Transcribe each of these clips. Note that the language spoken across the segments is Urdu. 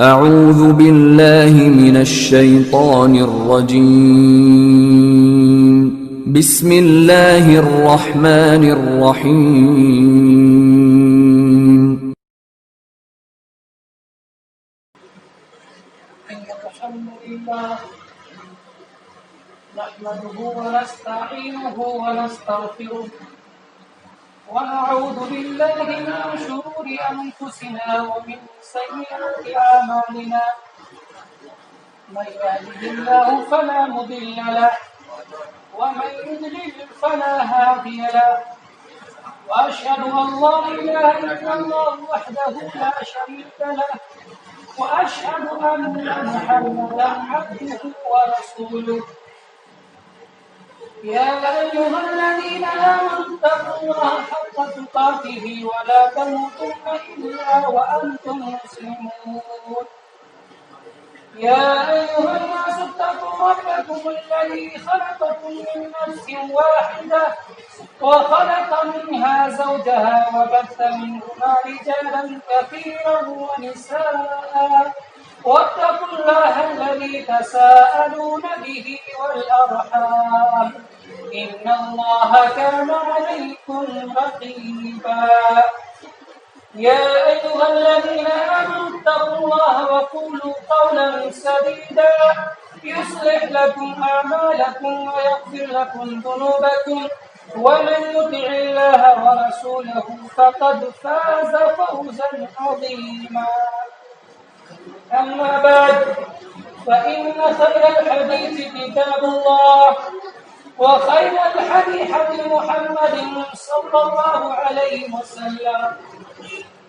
اعوذ باللہ من الشیطان الرجیم بسم اللہ الرحمن الرحیم الحمد لله نحمده ونستعينه ونستغفره ونعوذ بالله من شرور أنفسنا ومن سيئات أعمالنا من يهده الله فلا مضل له ومن يضلل فلا هادي له وأشهد أن لا إله إلا الله وحده لا شريك له وأشهد أن محمدا عبده ورسوله يا أيها الذين آمنوا اتقوا الله حق تقاته ولا تموتن إلا وأنتم مسلمون يا أيها الناس اتقوا ربكم الذي خلقكم من نفس واحدة وخلق منها زوجها وبث منهما رجالا كثيرا ونساء واتقوا الله الذي تساءلون به والأرحام إن الله كان عليكم رقيبا يا أيها الذين آمنوا اتقوا الله وقولوا قولا سديدا يصلح لكم أعمالكم ويغفر لكم ذنوبكم ومن يطع الله ورسوله فقد فاز فوزا عظيما أما بعد فإن خير الحديث كتاب الله وخير الهدي هدي محمد صلى الله عليه وسلم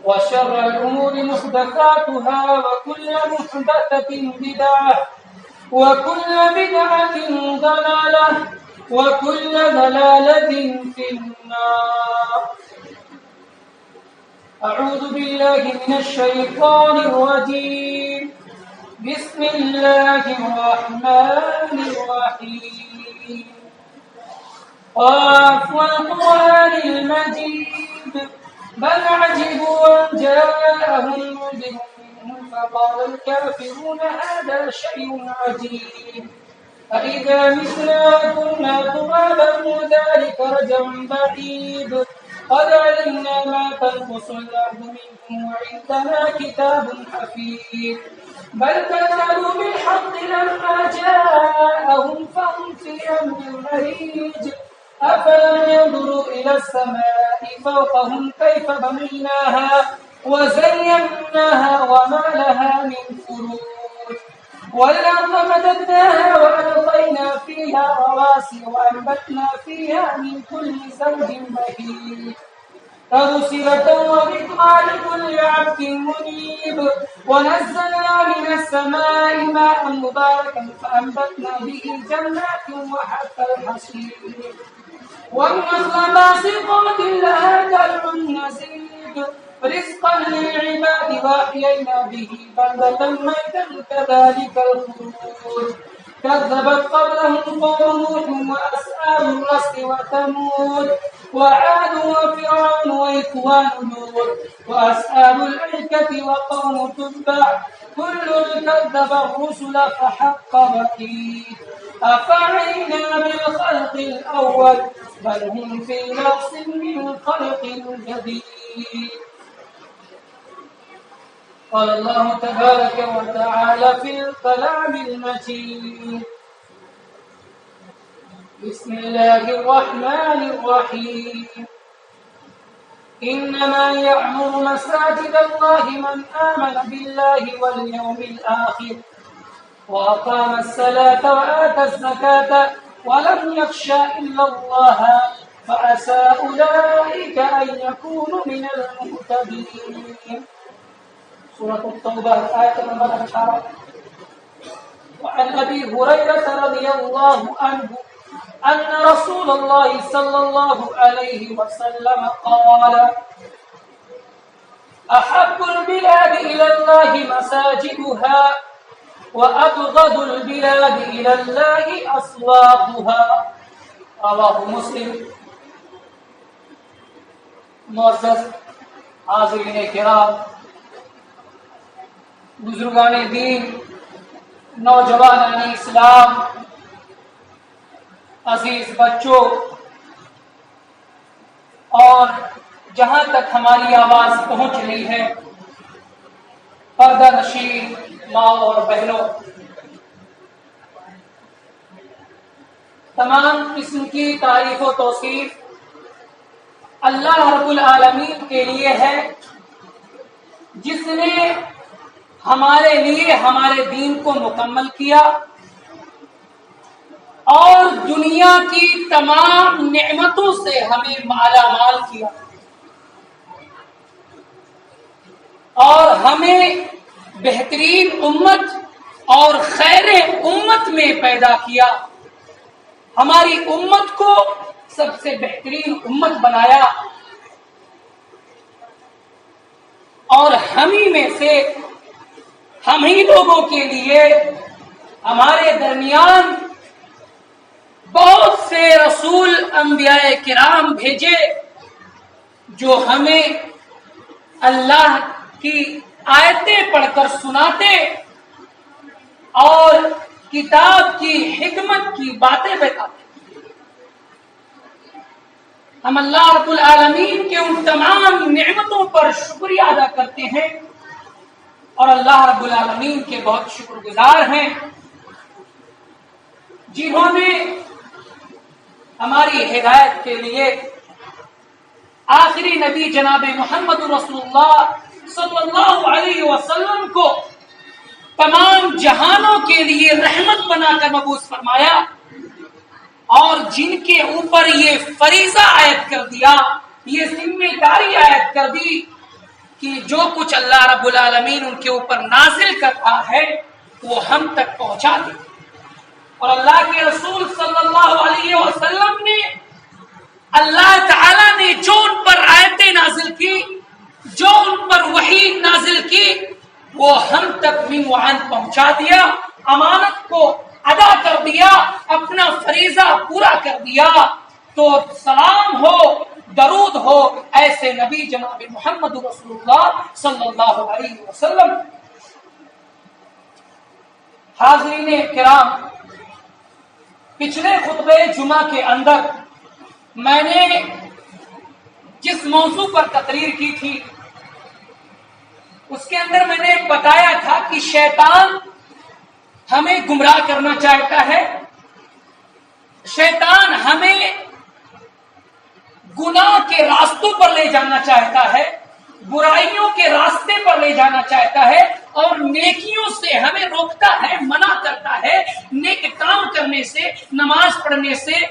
وشر الأمور محدثاتها وكل محدثة بدعة وكل بدعة ضلالة وكل ضلالة في النار. أعوذ بالله من الشيطان الرجيم بسم الله الرحمن الرحيم قاف والقرآن المجيد بل عجبوا أن جاءهم منذر منهم فقال الكافرون هذا شيء عجيب أإذا متنا كنا ترابا ذلك رجع بعيد قد علمنا ما تنقص الأرض منكم وعندنا كتاب حفيظ بل كذبوا بالحق لما جاءهم فهم في أمر مريج أفلم ينظروا إلى السماء فوقهم كيف بنيناها وزيناها وما لها من فروج والأرض مددناها وألقينا فيها رواسي وأنبتنا فيها من كل زوج بهيج تبصرة وذكرى لكل عبد منيب ونزلنا من السماء ماء مباركا فأنبتنا به جنات وحب الحصيد والنخل باسقات لها طلع نضيد رزقا للعباد وأحيينا به بلدة ميتا كذلك الخروج كذبت قبلهم قوم نوح وأصحاب الرس وثمود وعاد وفرعون وإخوان لوط وأصحاب الأيكة وقوم تبع كل كذب الرسل فحق وكيد أفعينا بالخلق الأول بل هم في نقص من خلق جديد. قال الله تبارك وتعالى في الكلام المجيد بسم الله الرحمن الرحيم إنما يعمر مساجد الله من آمن بالله واليوم الآخر وأقام الصلاة وآتى الزكاة ولم يخش إلا الله فعسى أولئك أن يكونوا من المهتدين. سورة التوبة آية نمبر 18. وعن أبي هريرة رضي الله عنه أن رسول الله صلى الله عليه وسلم قال أحب البلاد إلى الله مساجدها وأبغض البلاد إلى الله أسواقها. رواه مسلم. معزز حاضرین کرام، بزرگان دین، نوجوانان اسلام، عزیز بچوں، اور جہاں تک ہماری آواز پہنچ رہی ہے پردہ نشین ماں اور بہنوں، تمام قسم کی تعریف و توصیف اللہ رب العالمین کے لیے ہے، جس نے ہمارے لیے ہمارے دین کو مکمل کیا اور دنیا کی تمام نعمتوں سے ہمیں مالا مال کیا اور ہمیں بہترین امت اور خیر امت میں پیدا کیا، ہماری امت کو سب سے بہترین امت بنایا، اور ہمیں میں سے ہم ہی لوگوں کے لیے ہمارے درمیان بہت سے رسول انبیاء کرام بھیجے جو ہمیں اللہ کی آیتیں پڑھ کر سناتے اور کتاب کی حکمت کی باتیں بتاتے۔ ہم اللہ رب العالمین کے ان تمام نعمتوں پر شکریہ ادا کرتے ہیں اور اللہ رب العالمین کے بہت شکر گزار ہیں، جنہوں نے ہماری ہدایت کے لیے آخری نبی جناب محمد رسول اللہ صلی اللہ علیہ وسلم کو تمام جہانوں کے لیے رحمت بنا کر مبعوث فرمایا، اور جن کے اوپر یہ فریضہ عائد کر دیا، یہ ذمہ داری عائد کر دی کہ جو کچھ اللہ رب العالمین ان کے اوپر نازل کرتا ہے وہ ہم تک پہنچا دے۔ اور اللہ کے رسول صلی اللہ علیہ وسلم نے اللہ تعالی نے جو ان پر آیتیں نازل کی، جو ان پر وحی نازل کی، وہ ہم تک من وعن پہنچا دیا، امانت کو ادا کر دیا، اپنا فریضہ پورا کر دیا۔ تو سلام ہو، درود ہو ایسے نبی جناب محمد رسول اللہ صلی اللہ علیہ وسلم۔ حاضرین کرام، پچھلے خطبے جمعہ کے اندر میں نے جس موضوع پر تقریر کی تھی اس کے اندر میں نے بتایا تھا کہ شیطان ہمیں گمراہ کرنا چاہتا ہے، شیطان ہمیں گناہ کے راستوں پر لے جانا چاہتا ہے، برائیوں کے راستے پر لے جانا چاہتا ہے، اور نیکیوں سے ہمیں روکتا ہے، منع کرتا ہے، نیک کام کرنے سے، نماز پڑھنے سے،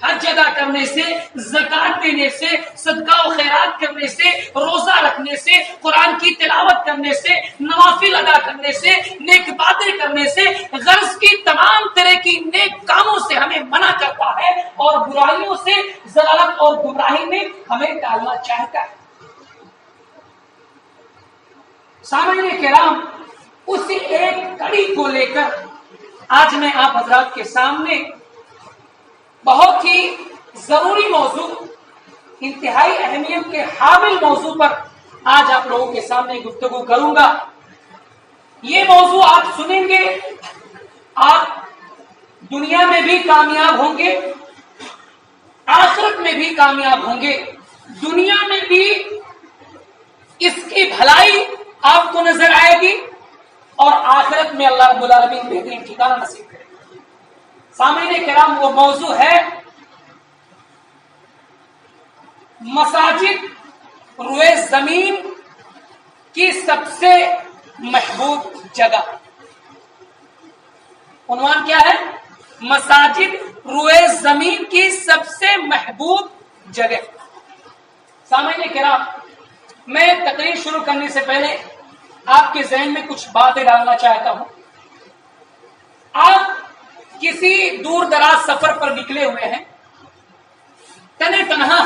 حج ادا کرنے سے، زکات دینے سے، صدقہ و خیرات کرنے سے، روزہ رکھنے سے، قرآن کی تلاوت کرنے سے، نوافل ادا کرنے سے، نیک باتیں کرنے سے، غرض کی تمام طرح کی نیک کاموں سے ہمیں منع کرتا ہے اور برائیوں سے، ضلالت اور گمراہی میں ہمیں ڈالنا چاہتا ہے۔ سامعین کرام، اسی ایک کڑی کو لے کر آج میں آپ حضرات کے سامنے بہت ہی ضروری موضوع، انتہائی اہمیت کے حامل موضوع پر آج آپ لوگوں کے سامنے گفتگو کروں گا۔ یہ موضوع آپ سنیں گے، آپ دنیا میں بھی کامیاب ہوں گے، آخرت میں بھی کامیاب ہوں گے۔ دنیا میں بھی اس کی بھلائی آپ کو نظر آئے گی اور آخرت میں اللہ رب العالمین بہترین ٹھکانہ نصیب کرے گا۔ سامعین کرام، وہ موضوع ہے مساجد روئے زمین کی سب سے محبوب جگہ۔ عنوان کیا ہے؟ مساجد روئے زمین کی سب سے محبوب جگہ۔ سامعین کرام، میں تقریر شروع کرنے سے پہلے آپ کے ذہن میں کچھ باتیں ڈالنا چاہتا ہوں۔ آپ کسی دور دراز سفر پر نکلے ہوئے ہیں، تنے تنہا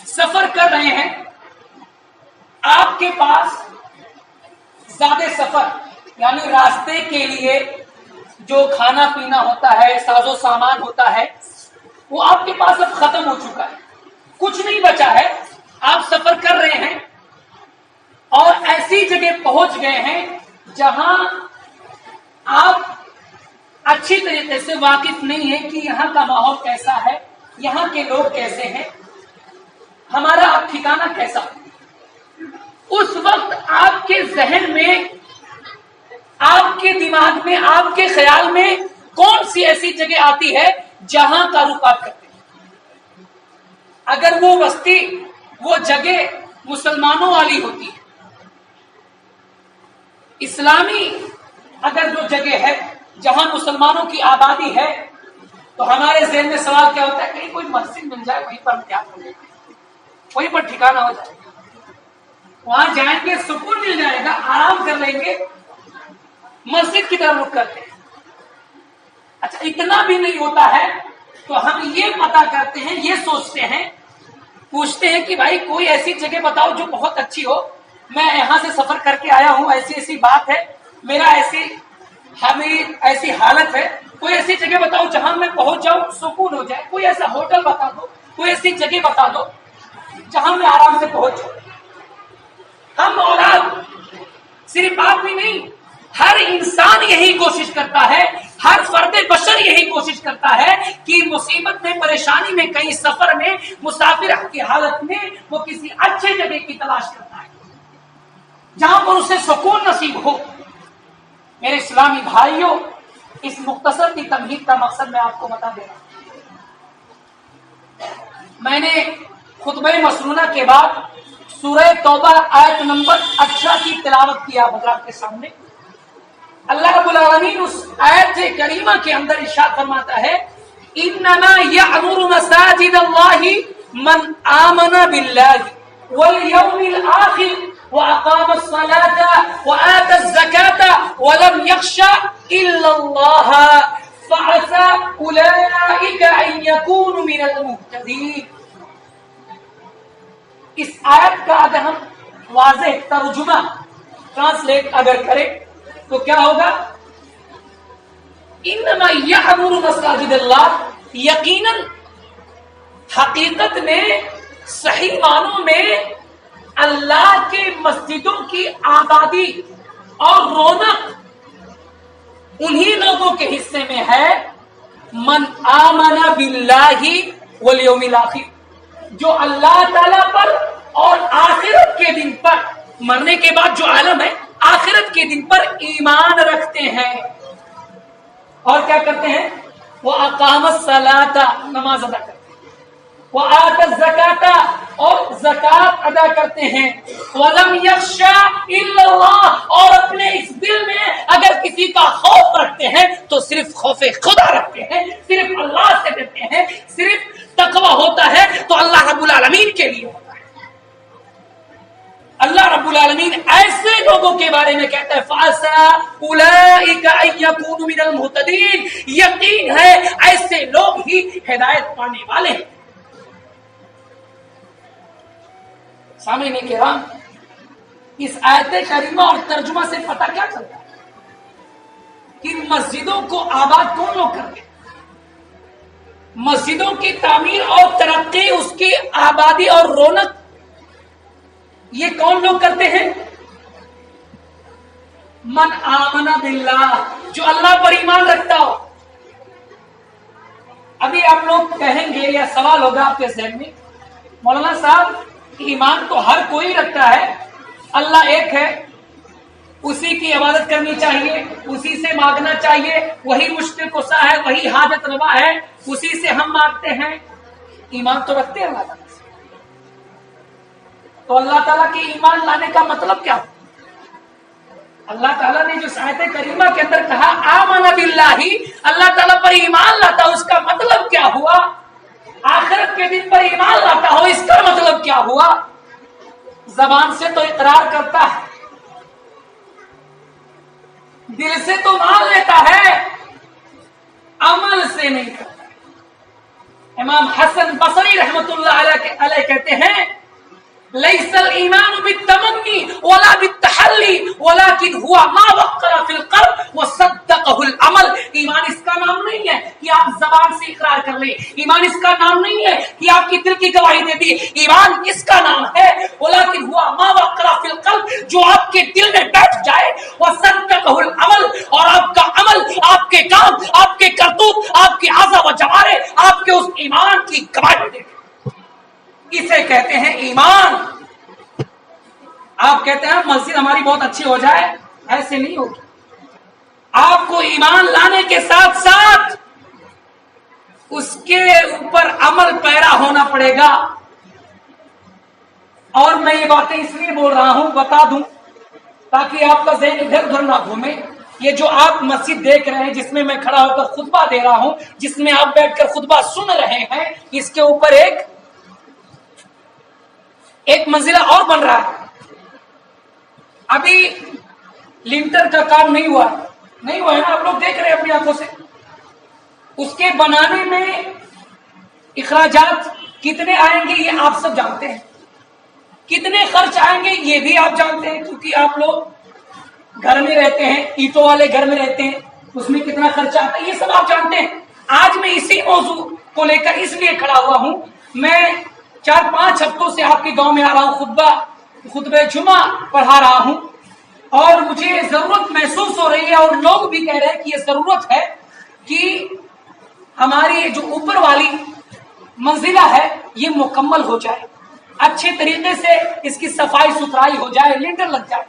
سفر کر رہے ہیں، آپ کے پاس زیادہ سفر یعنی راستے کے لیے جو کھانا پینا ہوتا ہے، ساز و سامان ہوتا ہے، وہ آپ کے پاس اب ختم ہو چکا ہے، کچھ نہیں بچا ہے۔ آپ سفر کر رہے ہیں اور ایسی جگہ پہنچ گئے ہیں جہاں آپ اچھی طریقے سے واقف نہیں ہیں کہ یہاں کا ماحول کیسا ہے، یہاں کے لوگ کیسے ہیں، ہمارا اب ٹھکانہ کیسا، اس وقت آپ کے ذہن میں، آپ کے دماغ میں، آپ کے خیال میں کون سی ایسی جگہ آتی ہے جہاں کا رخ آپ کرتے ہیں؟ اگر وہ بستی، وہ جگہ مسلمانوں والی ہوتی ہے، اسلامی اگر جو جگہ ہے جہاں مسلمانوں کی آبادی ہے، تو ہمارے ذہن میں سوال کیا ہوتا ہے، کہیں کوئی مسجد مل جائے، وہیں پر ہم کیا کریں، وہیں پر ٹھکانہ ہو جائے گا، وہاں جائیں گے، سکون مل جائے گا، آرام کر لیں گے، مسجد کی طرف رخ کرتے ہیں۔ اچھا، اتنا بھی نہیں ہوتا ہے تو ہم یہ پتا کرتے ہیں، یہ سوچتے ہیں، پوچھتے ہیں کہ بھائی کوئی ایسی جگہ بتاؤ جو بہت اچھی ہو، میں یہاں سے سفر کر کے آیا ہوں، ایسی ایسی بات ہے، میرا ہمیں ایسی حالت ہے، کوئی ایسی جگہ بتاؤ جہاں میں پہنچ جاؤں، سکون ہو جائے، کوئی ایسا ہوٹل بتا دو، کوئی ایسی جگہ بتا دو جہاں میں آرام سے پہنچ جاؤں۔ ہم اور آپ صرف آپ بھی نہیں، ہر انسان یہی کوشش کرتا ہے، ہر فرد بشر یہی کوشش کرتا ہے کہ مصیبت میں، پریشانی میں، کہیں سفر میں، مسافر کی حالت میں وہ کسی اچھے جگہ کی تلاش کرتا ہے جہاں پر اسے سکون نصیب ہو۔ میرے اسلامی بھائیوں، اس مختصر کی تمہید کا مقصد میں آپ کو بتا دے رہا ہوں۔ میں نے خطبہ مسنونہ کے بعد سورہ توبہ آیت نمبر 18 کی تلاوت کیا حضرات کے سامنے۔ اللہ رب العالمین اس آیت کریمہ کے اندر ارشاد فرماتا ہے، انما یعمر مساجد اللہ من آمن باللہ والیوم الآخر واقام الصلاة وآتى الزکاة ولم یخش الا اللہ فعسى اولئک ان یکونوا من المہتدین۔ اس آیت کا اگر ہم واضح ترجمہ ٹرانسلیٹ اگر کریں تو کیا ہوگا؟ انما یعمر مساجد اللہ، یقیناً حقیقت میں، صحیح معنوں میں اللہ کے مسجدوں کی آبادی اور رونق انہی لوگوں کے حصے میں ہے من آمن باللہ والیوم الآخر، جو اللہ تعالی پر اور آخرت کے دن پر، مرنے کے بعد جو عالم ہے، آخرت کے دن پر ایمان رکھتے ہیں اور کیا کرتے ہیں؟ وہ اقام الصلاۃ، نماز ادا کرتے ہیں، وہ آت الزکاۃ، اور زکات ادا کرتے ہیں، ولم یخش الا اللہ، اور اپنے اس دل میں اگر کسی کا خوف رکھتے ہیں تو صرف خوف خدا رکھتے ہیں، صرف اللہ سے ڈرتے ہیں، صرف تقوی ہوتا ہے تو اللہ رب العالمین کے لیے ہوتا ہے۔ اللہ رب العالمین ایسے لوگوں کے بارے میں کہتا ہے فَعَسَىٰ أُولَٰئِكَ أَن يَكُونُوا مِنَ الْمُهْتَدِينَ، یقین ہے ایسے لوگ ہی ہدایت پانے والے ہیں۔ سامعین کرام، اس آیت کریمہ اور ترجمہ سے پتہ کیا چلتا ہے کہ مسجدوں کو آباد کون لوگ کرتے ہیں؟ مسجدوں کی تعمیر اور ترقی، اس کی آبادی اور رونق یہ کون لوگ کرتے ہیں؟ من آمن باللہ، جو اللہ پر ایمان رکھتا ہو۔ ابھی آپ لوگ کہیں گے یا سوال ہوگا آپ کے ذہن میں، مولانا صاحب ایمان تو ہر کوئی رکھتا ہے، اللہ ایک ہے، اسی کی عبادت کرنی چاہیے، اسی سے مانگنا چاہیے، وہی مشکل کشا ہے، وہی حاجت روا ہے، اسی سے ہم مانگتے ہیں۔ ایمان تو رکھتے ہیں اللہ تعالیٰ سے، تو اللہ تعالیٰ کے ایمان لانے کا مطلب کیا؟ اللہ تعالیٰ نے جو آیت کریمہ کے اندر کہا آمن باللہ، اللہ تعالیٰ پر ایمان لاتا ہو، اس کا مطلب کیا ہوا؟ آخرت کے دن پر ایمان لاتا ہو، اس کا مطلب کیا ہوا؟ زبان سے تو اقرار کرتا ہے، دل سے تو مان لیتا ہے، عمل سے نہیں کرتا۔ امام حسن بصری رحمت اللہ علیہ کہتے ہیں ليس الإيمان بالتمني ولا بالتحلي ولكن هو ما وقر في القلب وصدقه العمل۔ ایمان اس کا نام نہیں ہے کہ آپ زبان سے اقرار کر لیں، ایمان اس کا نام نہیں ہے کہ آپ کی دل کی گواہی دے دی، ایمان اس کا نام ہے ولكن هو ما وقر في القلب، جو آپ کے دل میں بیٹھ جائے، وصدقه کہتے ہیں ایمان. آپ کہتے ہیں مسجد ہماری بہت اچھی ہو جائے، ایسے نہیں ہوگی. آپ کو ایمان لانے کے ساتھ ساتھ اس کے اوپر عمل پیرا ہونا پڑے گا. اور میں یہ باتیں اس لیے بول رہا ہوں، بتا دوں تاکہ آپ کا ذہن ادھر ادھر نہ گھومے. یہ جو آپ مسجد دیکھ رہے ہیں جس میں میں کھڑا ہو کر خطبہ دے رہا ہوں، جس میں آپ بیٹھ کر خطبہ سن رہے ہیں، اس کے اوپر ایک منزلہ اور بن رہا ہے. ابھی لنٹر کا کام نہیں ہوا ہے نا، آپ لوگ دیکھ رہے ہیں اپنی آنکھوں سے. اس کے بنانے میں اخراجات کتنے آئیں گے یہ آپ سب جانتے ہیں. کتنے خرچ آئیں گے یہ بھی آپ جانتے ہیں، کیونکہ آپ لوگ گھر میں رہتے ہیں، اینٹوں والے گھر میں رہتے ہیں، اس میں کتنا خرچہ آتا ہے یہ سب آپ جانتے ہیں. آج میں اسی موضوع کو لے کر اس لیے کھڑا ہوا ہوں. میں 4-5 ہفتوں سے آپ کے گاؤں میں آ رہا ہوں، خطبہ جمعہ پڑھا رہا ہوں، اور مجھے ضرورت محسوس ہو رہی ہے اور لوگ بھی کہہ رہے ہیں کہ یہ ضرورت ہے کہ ہماری جو اوپر والی منزلہ ہے یہ مکمل ہو جائے، اچھے طریقے سے اس کی صفائی ستھرائی ہو جائے، لنٹر لگ جائے.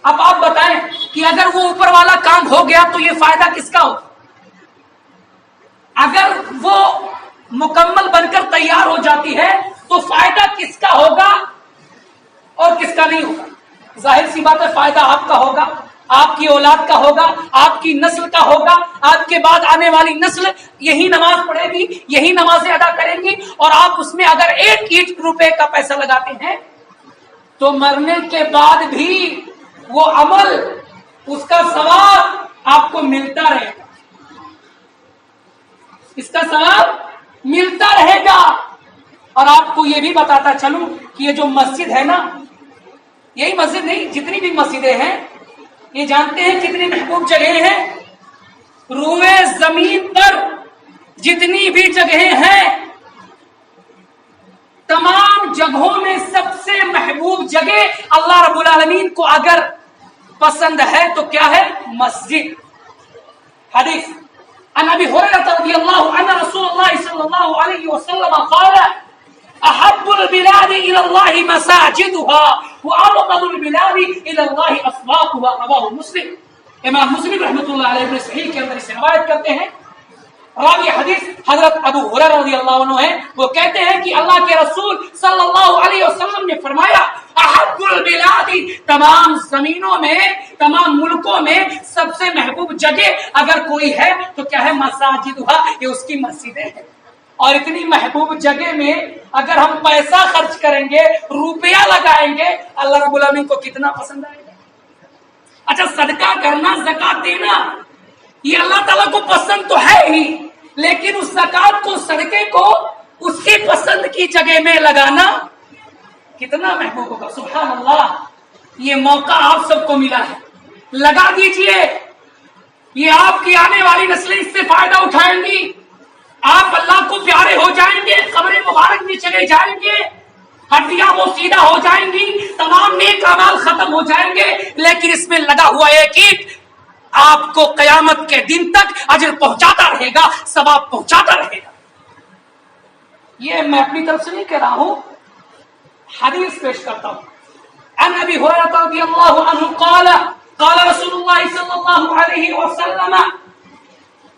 اب آپ بتائیں کہ اگر وہ اوپر والا کام ہو گیا تو یہ فائدہ کس کا ہو؟ اگر وہ مکمل بن کر تیار ہو جاتی ہے تو فائدہ کس کا ہوگا اور کس کا نہیں ہوگا؟ ظاہر سی بات ہے فائدہ آپ کا ہوگا، آپ کی اولاد کا ہوگا، آپ کی نسل کا ہوگا. آپ کے بعد آنے والی نسل یہی نماز پڑھے گی، یہی نمازیں ادا کریں گی. اور آپ اس میں اگر 1 روپے کا پیسہ لگاتے ہیں تو مرنے کے بعد بھی وہ عمل، اس کا ثواب آپ کو ملتا رہے گا، اس کا ثواب ملتا رہے گا. اور آپ کو یہ بھی بتاتا چلوں کہ یہ جو مسجد ہے نا، یہی مسجد نہیں، جتنی بھی مسجدیں ہیں، یہ جانتے ہیں کتنی محبوب جگہیں ہیں؟ روئے زمین پر جتنی بھی جگہیں ہیں، تمام جگہوں میں سب سے محبوب جگہ اللہ رب العالمین کو اگر پسند ہے تو کیا ہے؟ مسجد. حدیث عن ابی ہریرہ رضی اللہ عنہ رسول اللہ صلی اللہ علیہ وسلم قال احب البلاد الى الله مساجدها وابغض البلاد الى الله اسواقها. رواه مسلم. امام مسلم رحمۃ اللہ علیہ نے صحیح کے اندر اسے روایت کرتے ہیں. راوی حدیث حضرت ابو ہریرہ رضی اللہ عنہ ہیں. وہ کہتے ہیں کہ اللہ کے رسول صلی اللہ علیہ وسلم نے فرمایا احب البلاد، تمام زمینوں میں، تمام ملکوں میں سب سے محبوب جگہ اگر کوئی ہے تو کیا ہے؟ مساجدها، یہ اس کی مسجدیں ہیں. اور اتنی محبوب جگہ میں اگر ہم پیسہ خرچ کریں گے، روپیہ لگائیں گے، اللہ رب العالمین کو کتنا پسند آئے گا. اچھا، صدقہ کرنا، زکات دینا، یہ اللہ تعالیٰ کو پسند تو ہے ہی، لیکن اس زکات کو، صدقے کو اس کی پسند کی جگہ میں لگانا کتنا محبوب ہوگا. سبحان اللہ، یہ موقع آپ سب کو ملا ہے، لگا دیجئے. یہ آپ کی آنے والی نسلیں اس سے فائدہ اٹھائیں گی، آپ اللہ کو پیارے ہو جائیں گے، قبر مبارک میں چلے جائیں گے، ہڈیاں وہ سیدھا ہو جائیں گی، تمام نیک اعمال ختم ہو جائیں گے، لیکن اس میں لگا ہوا ایک اینٹ آپ کو قیامت کے دن تک اجر پہنچاتا رہے گا، ثواب پہنچاتا رہے گا. یہ میں اپنی طرف سے نہیں کہہ رہا ہوں، حدیث پیش کرتا ہوں. عن ابی ہریرہ رضی اللہ عنہ قال قال رسول اللہ صلی اللہ علیہ وسلم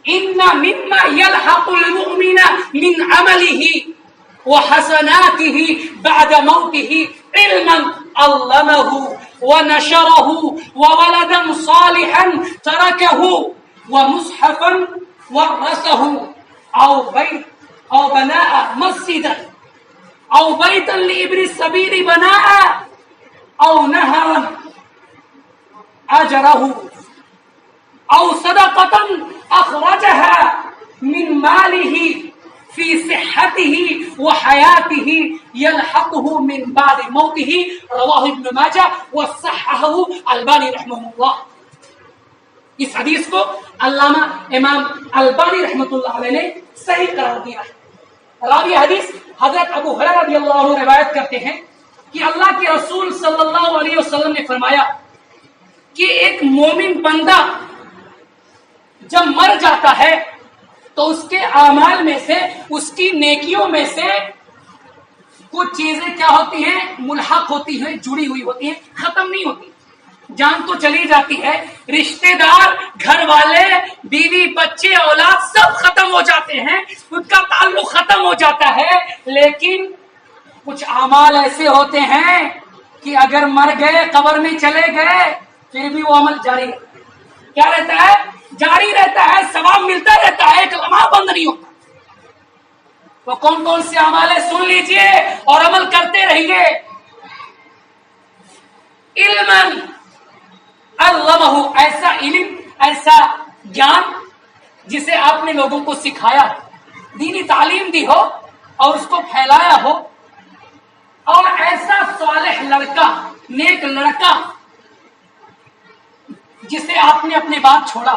ان مما يلحق المؤمن من عمله وحسناته بعد موته علما علمه ونشره وولدا صالحا تركه ومصحفا ورثه او بناء مسجدا او بيتا لابن السبيل بناء او نهرا اجره او صدقة اخرجها من ماله في صحته وحياته يلحقه من بعد موته. رواه ابن ماجہ وصححه البانی رحمہ اللہ. اس حدیث کو علامہ امام البانی رحمۃ اللہ علیہ نے صحیح قرار دیا ہے. راوی حدیث حضرت ابو ہریرہ رضی اللہ عنہ روایت کرتے ہیں کہ اللہ کے رسول صلی اللہ علیہ وسلم نے فرمایا کہ ایک مومن بندہ جب مر جاتا ہے تو اس کے اعمال میں سے، اس کی نیکیوں میں سے کچھ چیزیں کیا ہوتی ہیں؟ ملحق ہوتی ہیں، جڑی ہوئی ہوتی ہیں، ختم نہیں ہوتی. جان تو چلی جاتی ہے، رشتے دار، گھر والے، بیوی، بچے، اولاد سب ختم ہو جاتے ہیں، ان کا تعلق ختم ہو جاتا ہے. لیکن کچھ اعمال ایسے ہوتے ہیں کہ اگر مر گئے، قبر میں چلے گئے، پھر بھی وہ عمل جاری رہتا ہے. کیا رہتا ہے؟ جاری رہتا ہے، ثواب ملتا رہتا ہے، ایک لمحہ بند نہیں ہوتا. وہ کون کون سے اعمال ہیں سن لیجئے اور عمل کرتے رہیے. علم علمہ، ایسا علم، ایسا جان جسے آپ نے لوگوں کو سکھایا، دینی تعلیم دی ہو اور اس کو پھیلایا ہو. اور ایسا صالح لڑکا، نیک لڑکا جسے آپ نے اپنے بعد چھوڑا.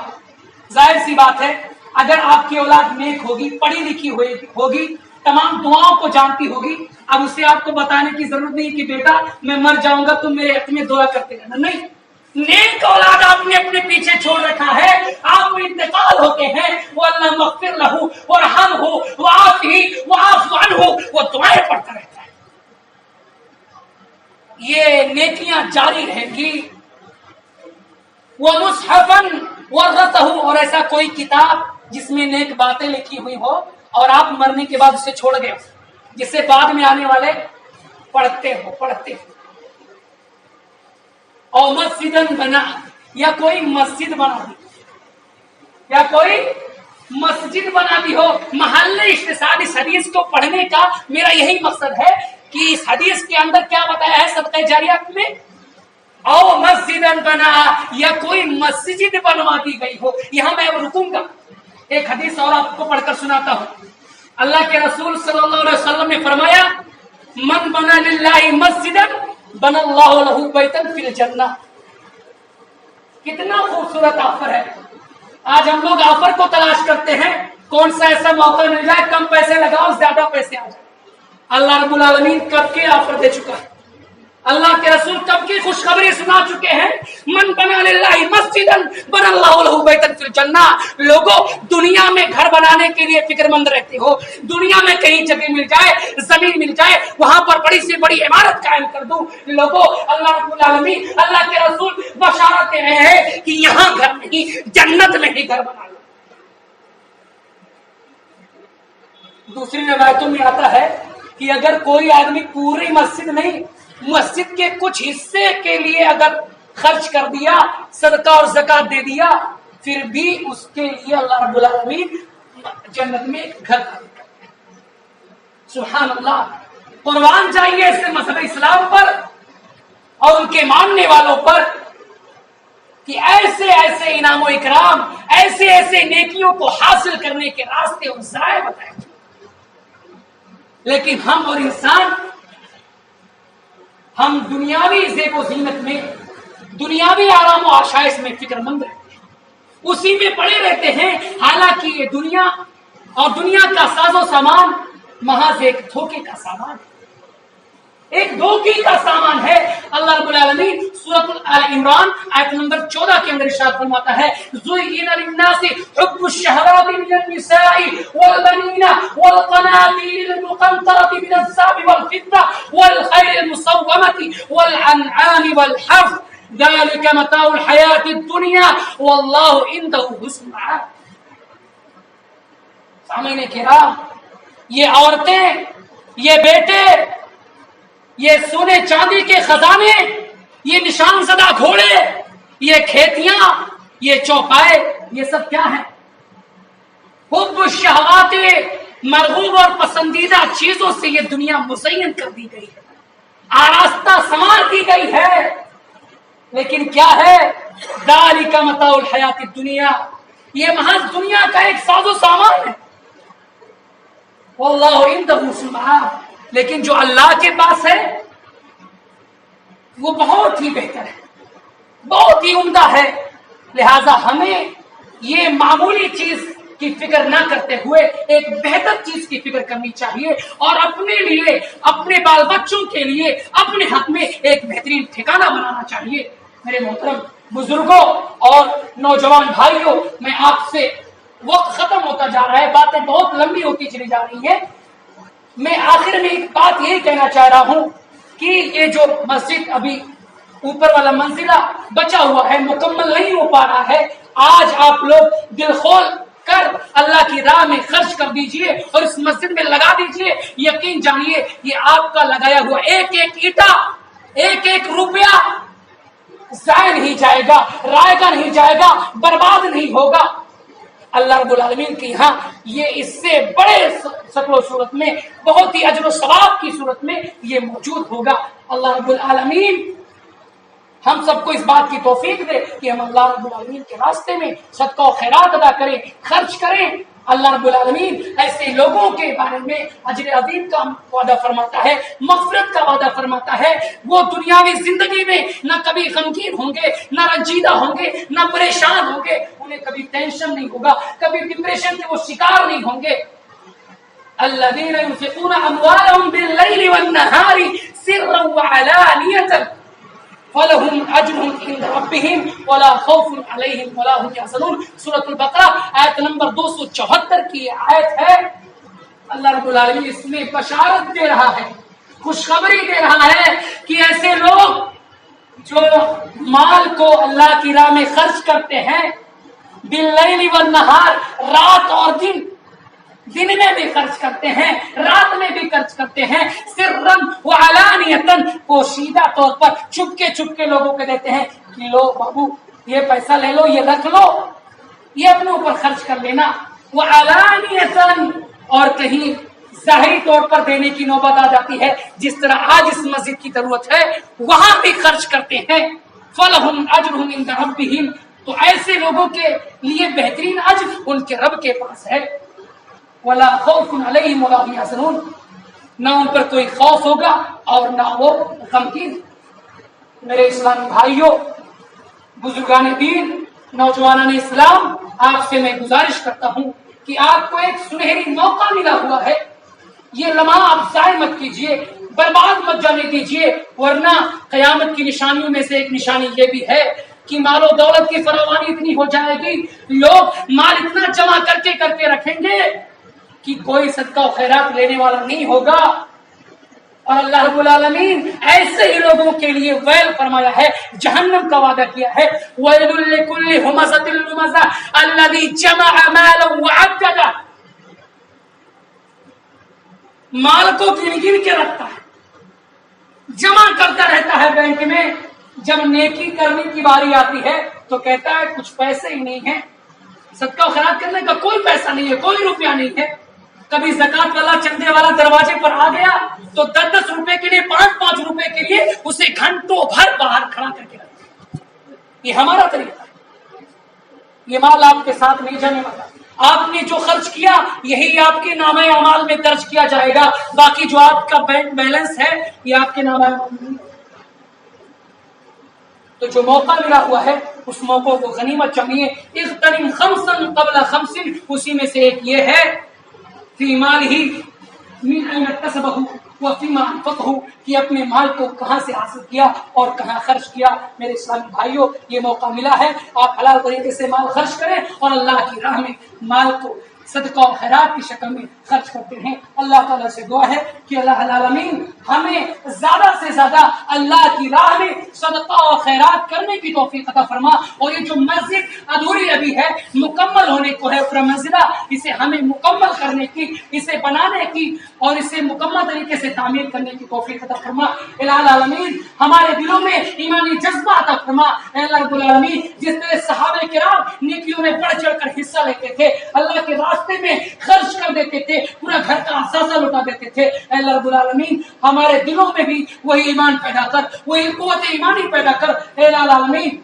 ظاہر سی بات ہے اگر آپ کی اولاد نیک ہوگی، پڑھی لکھی ہوگی، تمام دعاؤں کو جانتی ہوگی، اب اسے آپ کو بتانے کی ضرورت نہیں کہ بیٹا میں مر جاؤں گا تم میرے حق میں دعا کرتے رہنا. نہیں، نیک اولاد آپ نے اپنے پیچھے چھوڑ رکھا ہے، آپ میں انتقال ہوتے ہیں، وہ اللہ مغفر لہو ورحمہ وعافہ وعف عنہ، وہ دعائیں پڑھتا رہتا ہے. یہ نیکیاں جاری رہیں گی. وہ مصحفن ورثہ، اور ایسا کوئی کتاب جس میں نیک باتیں لکھی ہوئی ہو اور آپ مرنے کے بعد اسے چھوڑ گئے، جسے بعد میں آنے والے پڑھتے ہو. اور مسجدن بنا، یا کوئی مسجد بنا دی، یا کوئی مسجد بنا دی ہو. محل اشتغال اس حدیث کو پڑھنے کا میرا یہی مقصد ہے کہ اس حدیث کے اندر کیا بتایا ہے صدقہ جاریہ میں. او مسجدن بنا، یا کوئی مسجد بنوا دی گئی ہو. یہاں میں رکوں گا، ایک حدیث اور آپ کو پڑھ کر سناتا ہوں. اللہ کے رسول صلی اللہ علیہ وسلم نے فرمایا من بنا للہ مسجدن بنا اللہ لہ بیتن فی الجنہ. کتنا خوبصورت آفر ہے. آج ہم لوگ آفر کو تلاش کرتے ہیں، کون سا ایسا موقع مل جائے کم پیسے لگاؤ زیادہ پیسے آ جائے. اللہ رب العالمین کب کے آفر دے چکا ہے، اللہ کے رسول کب کی خوشخبری سنا چکے ہیں. من بنا للہ مسجدن بنا اللہ لہ بیتن فی الجنہ. لوگوں دنیا میں گھر بنانے کے لیے فکر مند رہتے ہو، دنیا میں کہیں جگہ مل جائے، زمین مل جائے، وہاں پر بڑی سے بڑی عمارت قائم کر دوں. لوگوں اللہ رب العالمین، اللہ کے رسول بشارت دے رہے ہیں کہ یہاں گھر نہیں، جنت میں ہی گھر بنا لو. دوسری روایتوں میں آتا ہے کہ اگر کوئی آدمی پوری مسجد نہیں، مسجد کے کچھ حصے کے لیے اگر خرچ کر دیا، صدقہ اور زکات دے دیا، پھر بھی اس کے لیے اللہ رب العالمین جنت میں گھر کرتے ہیں. سبحان اللہ. قربان جائیے اس سے مسئلہ اسلام پر اور ان کے ماننے والوں پر کہ ایسے ایسے انعام و اکرام، ایسے ایسے نیکیوں کو حاصل کرنے کے راستے اور ذرائع بتائے. لیکن ہم اور انسان، ہم دنیاوی زیب و زینت میں، دنیاوی آرام و آشائش میں فکر مند رہتے ہیں، اسی میں پڑے رہتے ہیں. حالانکہ یہ دنیا اور دنیا کا ساز و سامان محض ایک دھوکے کا سامان ہے، ایک دھوکے کا سامان ہے. اللہ رب العالمین سورۃ آل عمران آیت نمبر 14 کے اندر ارشاد فرماتا ہے زُيِّنَ لِلنَّاسِ حُبُّ الشَّهَوَاتِ مِنَ النِّسَاءِ وَالْبَنِينَ وَالْقَنَاطِيرِ الْمُقَنطَرَةِ مِنَ الذَّهَبِ وَالْفِضَّةِ وَالْخَيْلِ الْمُسَوَّمَةِ وَالْأَنْعَامِ وَالْحَرْثِ ذَلِكَ مَتَاعُ الْحَيَاةِ الدُّنْيَا وَاللَّهُ عِندَهُ حُسْنُ الْمَآبِ. سامعین کرام، یہ عورتیں، یہ بیٹے، یہ سونے چاندی کے خزانے، یہ نشان زدہ گھوڑے، یہ کھیتیاں، یہ چوپائے، یہ سب کیا ہے؟ حب الشہوات، مرغوب اور پسندیدہ چیزوں سے یہ دنیا مزین کر دی گئی ہے، آراستہ سنوار دی گئی ہے. لیکن کیا ہے؟ ذالک متاع الحیات الدنیا، یہ محض دنیا کا ایک ساز و سامان ہے. واللہ عندہ حسن المآب، لیکن جو اللہ کے پاس ہے وہ بہت ہی بہتر ہے، بہت ہی عمدہ ہے. لہذا ہمیں یہ معمولی چیز کی فکر نہ کرتے ہوئے ایک بہتر چیز کی فکر کرنی چاہیے اور اپنے لیے، اپنے بال بچوں کے لیے، اپنے حق میں ایک بہترین ٹھکانہ بنانا چاہیے. میرے محترم بزرگوں اور نوجوان بھائیوں، میں آپ سے، وقت ختم ہوتا جا رہا ہے، باتیں بہت لمبی ہوتی چلی جا رہی ہیں. میں آخر میں ایک بات یہی کہنا چاہ رہا ہوں کہ یہ جو مسجد ابھی اوپر والا منزلہ بچا ہوا ہے، مکمل نہیں ہو پا رہا ہے، آج آپ لوگ دل کھول کر اللہ کی راہ میں خرچ کر دیجئے اور اس مسجد میں لگا دیجئے. یقین جانیے یہ آپ کا لگایا ہوا ایک ایک اینٹا، ایک ایک روپیہ ضائع نہیں جائے گا، رائے گا نہیں جائے گا، برباد نہیں ہوگا. اللہ رب العالمین کے یہاں یہ اس سے بڑے شکل و صورت میں، بہت ہی اجر و ثواب کی صورت میں یہ موجود ہوگا. اللہ رب العالمین ہم سب کو اس بات کی توفیق دے کہ ہم اللہ رب العالمین کے راستے میں صدقہ و خیرات ادا کریں، خرچ کریں. اللہ رب العالمین ایسے لوگوں کے بارے میں اجر عظیم کا وعدہ فرماتا ہے، مغفرت کا وعدہ فرماتا ہے. وہ دنیاوی زندگی میں نہ کبھی غمگین ہوں گے، نہ رنجیدہ ہوں گے، نہ پریشان ہوں گے، انہیں کبھی ٹینشن نہیں ہوگا، کبھی ڈپریشن کے وہ شکار نہیں ہوں گے. الذین ينفقون اموالهم باللیل والنہار سرا وعلانیۃ فَلَهُمْ أَجْرٌ عِنْدَ رَبِّهِمْ وَلَا خَوْفٌ عَلَيْهِمْ وَلَا هُمْ يَحْزَنُونَ. سورۃ البقرہ آیت نمبر 274 کی آیت ہے. اللہ رب العالمین اس میں بشارت دے رہا ہے، خوشخبری دے رہا ہے کہ ایسے لوگ جو مال کو اللہ کی راہ میں خرچ کرتے ہیں، باللیل والنہار، رات اور دن میں بھی خرچ کرتے ہیں، رات میں بھی خرچ کرتے ہیں، سرًا وعلانیۃً، پوشیدہ طور پر چھپ کے لوگوں کو دیتے ہیں کہ لو بابو یہ پیسہ لے لو، یہ رکھ لو، یہ اپنے اوپر خرچ کر لینا. وعلانیۃً، اور کہیں ظاہری طور پر دینے کی نوبت آ جاتی ہے، جس طرح آج اس مسجد کی ضرورت ہے، وہاں بھی خرچ کرتے ہیں. فَلَهُمْ أَجْرُهُمْ عِنْدَ رَبِّهِمْ، تو ایسے لوگوں کے لیے بہترین اجر ان کے رب کے پاس ہے. ولا خوف علیہم ولا هم يحزنون، نہ ان پر کوئی خوف ہوگا اور نہ وہ غمگین. میرے اسلامی بھائیوں، بزرگان دین، نوجوانان اسلام، آپ سے میں گزارش کرتا ہوں کہ آپ کو ایک سنہری موقع ملا ہوا ہے. یہ لمحہ آپ ضائع مت کیجیے، برباد مت جانے دیجیے، ورنہ قیامت کی نشانیوں میں سے ایک نشانی یہ بھی ہے کہ مال و دولت کی فراوانی اتنی ہو جائے گی، لوگ مال اتنا جمع کر کے رکھیں گے کہ کوئی صدقہ و خیرات لینے والا نہیں ہوگا. اور اللہ رب العالمین ایسے ہی لوگوں کے لیے ویل فرمایا ہے، جہنم کا وعدہ کیا ہے. ویل لکل ہمزۃ لمزہ الذی جمع مالا وعددہ، مال کو گن کے رکھتا ہے، جمع کرتا رہتا ہے بینک میں، جب نیکی کرنے کی باری آتی ہے تو کہتا ہے کچھ پیسے ہی نہیں ہیں، صدقہ و خیرات کرنے کا کوئی پیسہ نہیں ہے، کوئی روپیہ نہیں ہے. کبھی زکات والا، چندے والا دروازے پر آ گیا تو 10 روپے کے لیے، 5 روپے کے لیے اسے گھنٹوں بھر باہر کھڑا کر کے رکھتے. یہ ہمارا طریقہ ہے. یہ مال آپ کے ساتھ نہیں جانے والا. آپ نے جو خرچ کیا یہی آپ کے نامہ اعمال میں درج کیا جائے گا، باقی جو آپ کا بینک بیلنس ہے یہ آپ کے نامہ اعمال میں. تو جو موقع ملا ہوا ہے اس موقع کو غنیمت جانیے. اغتنم خمسا قبل خمس، اسی میں سے ایک یہ ہے فی مالہ من این اکتسبہ وفیما انفقہ، کہ اپنے مال کو کہاں سے حاصل کیا اور کہاں خرچ کیا. میرے اسلامی بھائیوں، یہ موقع ملا ہے، آپ حلال طریقے سے مال خرچ کریں اور اللہ کی راہ میں مال کو صدقہ و خیرات کی شکل میں خرچ کرتے ہیں. اللہ تعالیٰ سے دعا ہے کہ اللہ العالمین ہمیں زیادہ سے زیادہ اللہ کی راہ میں صدقہ و خیرات کرنے کی توفیق عطا فرما. اور یہ جو مسجد ادھوری ابھی ہے، مکمل ہونے کو ہے اوپر منزلہ، اسے ہمیں مکمل کرنے کی، اسے بنانے کی اور اسے مکمل طریقے سے تعمیر کرنے کی توفیق عطا فرما. الہ العالمین ہمارے دلوں میں ایمانی جذبہ عطا فرما. اے اللہ رب العالمین، جس طرح صحابہ کرام نیکیوں میں بڑھ چڑھ کر حصہ لیتے تھے، اللہ کے راستے میں خرچ کر دیتے تھے، پورا گھر کا اثاثہ لوٹا دیتے تھے، اے اللہ رب العالمین ہمارے دلوں میں بھی وہی ایمان پیدا کر، وہی قوت ایمانی پیدا کر. اے اللہ العالمین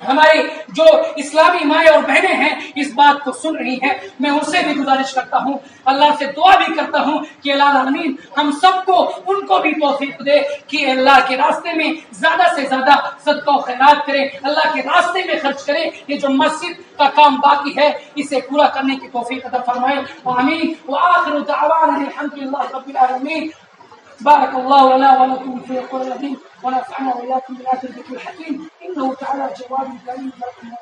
ہماری جو اسلامی مائیں اور بہنیں ہیں اس بات کو سن رہی ہیں، میں ان سے بھی گزارش کرتا ہوں، اللہ سے دعا بھی کرتا ہوں کہ اللہ العالمین ہم سب کو ان کو بھی توفیق دے کہ اللہ کے راستے میں زیادہ سے زیادہ صدقہ و خیرات کریں، اللہ کے راستے میں خرچ کریں. یہ جو مسجد کا کام باقی ہے اسے پورا کرنے کی توفیق عطا فرمائے. آمین. وآخر دعوانا الحمد للہ رب العالمین. بارك الله لنا ولكم في القرآن العظيم ونفعنا وإياكم بآيات الذكر الحكيم إنه تعالى جواد كريم.